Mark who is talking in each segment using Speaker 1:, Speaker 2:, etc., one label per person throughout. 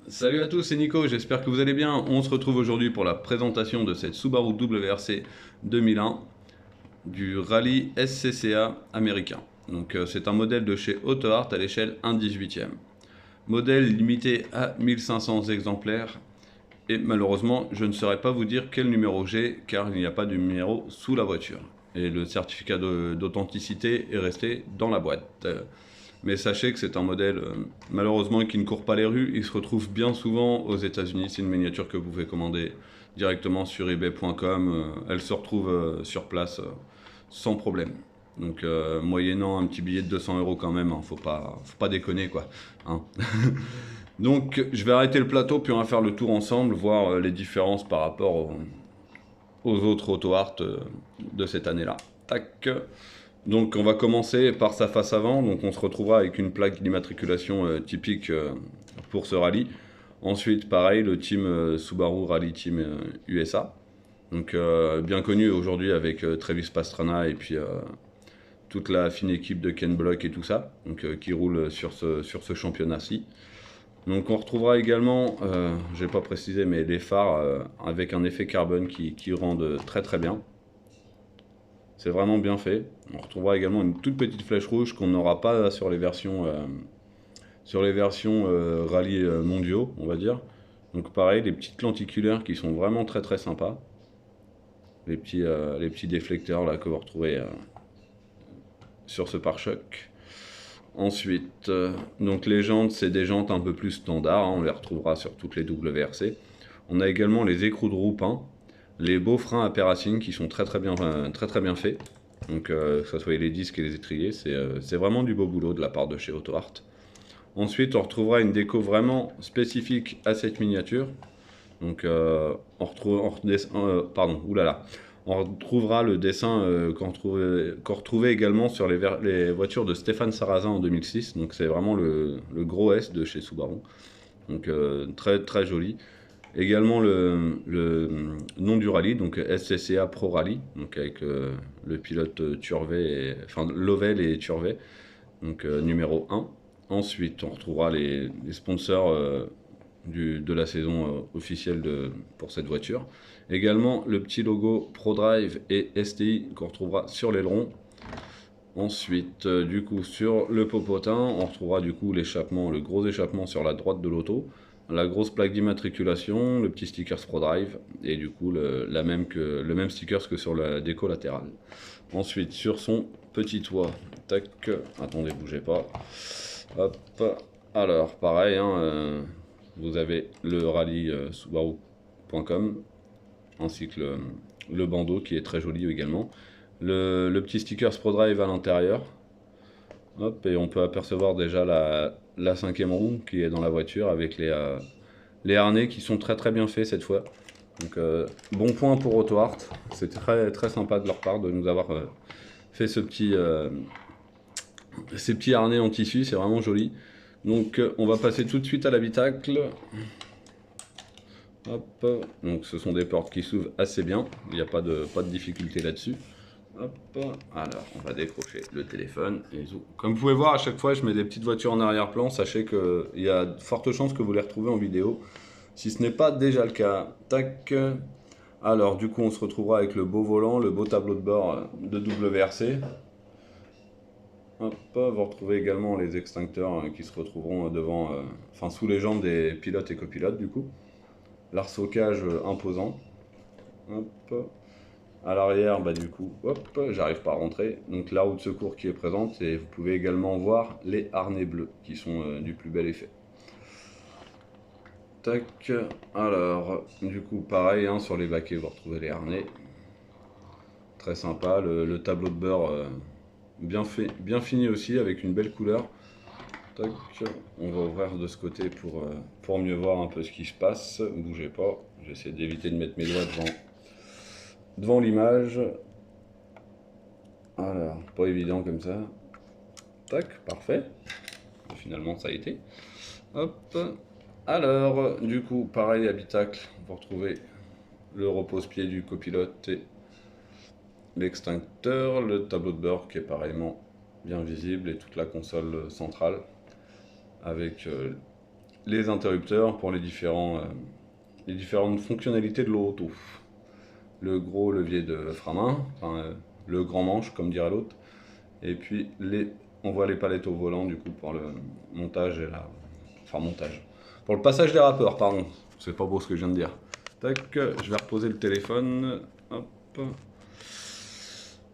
Speaker 1: Salut à tous, c'est Nico, j'espère que vous allez bien. On se retrouve aujourd'hui pour la présentation de cette Subaru WRC 2001 du rallye SCCA américain. Donc c'est un modèle de chez Auto Art à l'échelle 1/18e. Modèle limité à 1500 exemplaires et malheureusement je ne saurais pas vous dire quel numéro j'ai car il n'y a pas de numéro sous la voiture. Et le certificat d'authenticité est resté dans la boîte. Mais sachez que c'est un modèle malheureusement qui ne court pas les rues, il se retrouve bien souvent aux États-Unis. C'est une miniature que vous pouvez commander directement sur ebay.com. Elle se retrouve sur place sans problème. Donc moyennant un petit billet de 200 euros quand même, hein, faut pas déconner quoi. Hein. Donc je vais arrêter le plateau puis on va faire le tour ensemble, voir les différences par rapport aux autres auto art de cette année-là. Tac. Donc on va commencer par sa face avant, donc on se retrouvera avec une plaque d'immatriculation typique pour ce rallye. Ensuite pareil, le team Subaru Rally Team USA, donc bien connu aujourd'hui avec Travis Pastrana et puis toute la fine équipe de Ken Block et tout ça, donc qui roule sur ce championnat-ci. Donc on retrouvera également, j'ai pas précisé, mais les phares avec un effet carbone qui rendent très très bien. C'est vraiment bien fait. On retrouvera également une toute petite flèche rouge qu'on n'aura pas sur les versions, rallye mondiaux, on va dire. Donc pareil, les petites lenticulaires qui sont vraiment très très sympas. Les petits déflecteurs là que vous retrouvez sur ce pare-choc. Ensuite, donc les jantes, c'est des jantes un peu plus standards, hein, on les retrouvera sur toutes les WRC. On a également les écrous de roue peints, les beaux freins à paire racing qui sont très très bien faits. Donc que ce soit les disques et les étriers, c'est vraiment du beau boulot de la part de chez Auto Art. Ensuite, on retrouvera une déco vraiment spécifique à cette miniature. Donc pardon, oulala. On retrouvera le dessin qu'on retrouvait également sur les voitures de Stéphane Sarrazin en 2006. Donc c'est vraiment le gros S de chez Subaru. Donc très très joli. Également le nom du rallye, donc SCCA Pro Rally, donc avec le pilote enfin Lovell et Turvey, donc numéro 1. Ensuite, on retrouvera les sponsors de la saison officielle pour cette voiture. Également le petit logo ProDrive et STI qu'on retrouvera sur l'aileron. Ensuite, du coup, sur le popotin, on retrouvera du coup l'échappement, le gros échappement sur la droite de l'auto, la grosse plaque d'immatriculation, le petit sticker ProDrive et du coup le même sticker que sur la déco latérale. Ensuite, sur son petit toit, tac, attendez, bougez pas. Hop, alors pareil, hein, vous avez le rallye subaru.com ainsi que le bandeau qui est très joli également. Le petit sticker ProDrive à l'intérieur. Hop, et on peut apercevoir déjà la cinquième roue qui est dans la voiture avec les harnais qui sont très très bien faits cette fois. Donc bon point pour Auto Art. C'est très très sympa de leur part de nous avoir fait ces petits harnais en tissu, c'est vraiment joli. Donc on va passer tout de suite à l'habitacle. Hop, donc ce sont des portes qui s'ouvrent assez bien, il n'y a pas de difficulté là-dessus. Hop, alors on va décrocher le téléphone et zoom. Comme vous pouvez voir, à chaque fois je mets des petites voitures en arrière-plan, sachez qu'il y a de fortes chances que vous les retrouvez en vidéo, si ce n'est pas déjà le cas. Tac. Alors du coup on se retrouvera avec le beau volant, le beau tableau de bord de WRC. Hop, vous retrouvez également les extincteurs qui se retrouveront devant, enfin sous les jambes des pilotes et copilotes du coup. L'arsocage imposant. Hop. À l'arrière, bah du coup, hop, j'arrive pas à rentrer. Donc la roue de secours qui est présente et vous pouvez également voir les harnais bleus qui sont du plus bel effet. Tac. Alors, du coup, pareil, hein, sur les baquets, vous retrouvez les harnais. Très sympa. Le tableau de bord bien fait, bien fini aussi avec une belle couleur. Tac. On va ouvrir de ce côté pour mieux voir un peu ce qui se passe. Bougez pas. J'essaie d'éviter de mettre mes doigts devant l'image. Alors, pas évident comme ça. Tac, parfait. Finalement, ça a été. Hop. Alors, du coup, pareil, habitacle. Vous retrouvez le repose-pied du copilote et l'extincteur, le tableau de bord qui est pareillement bien visible et toute la console centrale avec les interrupteurs pour les différentes fonctionnalités de l'auto. Le gros levier de frein main, enfin, le grand manche comme dirait l'autre. Et puis on voit les palettes au volant du coup pour le montage et la... Enfin montage. Pour le passage des rappeurs, pardon. C'est pas beau ce que je viens de dire. Tac, je vais reposer le téléphone. Hop.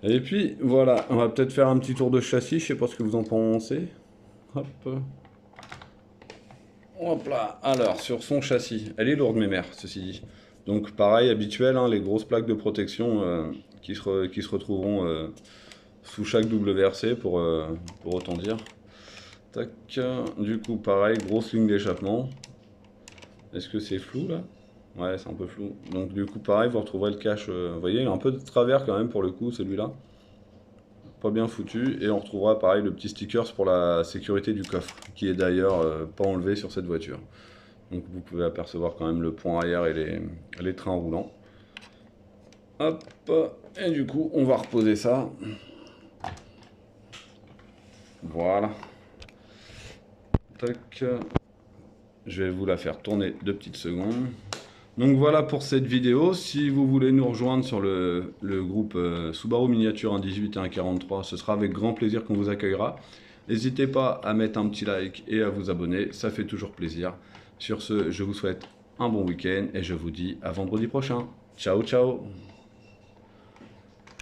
Speaker 1: Et puis voilà, on va peut-être faire un petit tour de châssis, je sais pas ce que vous en pensez. Hop. Hop là. Alors, sur son châssis, elle est lourde mes mères, ceci dit. Donc pareil, habituel, hein, les grosses plaques de protection qui se retrouveront sous chaque WRC pour autant dire. Tac, du coup pareil, grosse ligne d'échappement. Est-ce que c'est flou là? Ouais, c'est un peu flou. Donc du coup pareil, vous retrouverez le cache, vous voyez, il a un peu de travers quand même pour le coup celui-là. Pas bien foutu. Et on retrouvera pareil le petit stickers pour la sécurité du coffre, qui est d'ailleurs pas enlevé sur cette voiture. Donc vous pouvez apercevoir quand même le pont arrière et les trains roulants. Hop, et du coup on va reposer ça. Voilà. Tac. Je vais vous la faire tourner 2 petites secondes. Donc voilà pour cette vidéo. Si vous voulez nous rejoindre sur le groupe Subaru Miniature 1.18 et 1.43, ce sera avec grand plaisir qu'on vous accueillera. N'hésitez pas à mettre un petit like et à vous abonner, ça fait toujours plaisir. Sur ce, je vous souhaite un bon week-end et je vous dis à vendredi prochain. Ciao, ciao!